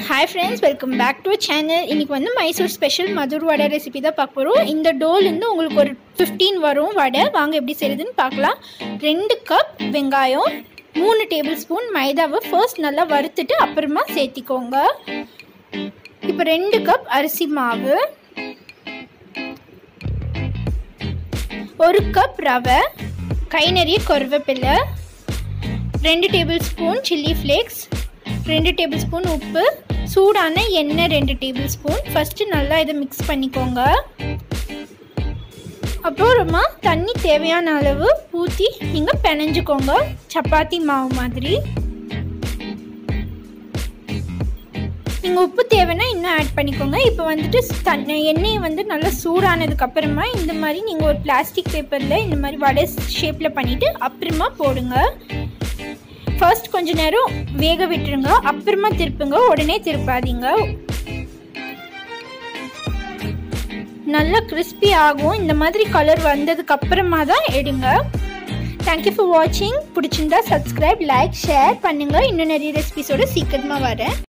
Hi friends, welcome back to our channel. இன்னைக்கு வந்து Mysore special Madhur வடை recipe தான் பார்க்க போறோம். இந்த டோல இருந்து உங்களுக்கு ஒரு 15 வரும் வடை. வாங்க எப்படி செய்யறதுன்னு பார்க்கலாம். 2 கப் வெங்காயம், 3 டேபிள் ஸ்பூன் மைதாவை ஃபர்ஸ்ட் நல்லா வறுத்துட்டு அப்புறமா சேர்த்திக்கோங்க. இப்போ 2 கப் அரிசி மாவு, 1 கப் ரவை, கை நிறைய கருவேப்பிலை, 2 table spoon chilli flakes, 2 table spoon உப்பு, சூடான எண்ணெய் 2 டேபிள் ஸ்பூன். ஃபஸ்ட்டு நல்லா இதை மிக்ஸ் பண்ணிக்கோங்க. அப்புறமா தண்ணி தேவையான அளவு ஊற்றி நீங்கள் பிணைஞ்சிக்கோங்க, சப்பாத்தி மாவு மாதிரி. நீங்கள் உப்பு தேவைன்னா இன்னும் ஆட் பண்ணிக்கோங்க. இப்போ வந்துட்டு எண்ணெயை வந்து நல்லா சூடானதுக்கப்புறமா இந்த மாதிரி நீங்கள் ஒரு பிளாஸ்டிக் பேப்பரில் இந்த மாதிரி வடை ஷேப்பில் பண்ணிவிட்டு அப்புறமா போடுங்க. ஃபர்ஸ்ட் கொஞ்ச நேரம் வேக விட்டுருங்க, அப்புறமா திருப்புங்க, உடனே திருப்பாதீங்க. நல்லா கிறிஸ்பி ஆகும். இந்த மாதிரி கலர் வந்ததுக்கு அப்புறமா தான் எடுங்க. தேங்க்யூ ஃபார் வாட்சிங். பிடிச்சிருந்தா சப்ஸ்கிரைப், லைக், ஷேர் பண்ணுங்க. இன்னும் நிறைய ரெசிபிஸோட சீக்கிரமாக வரேன்.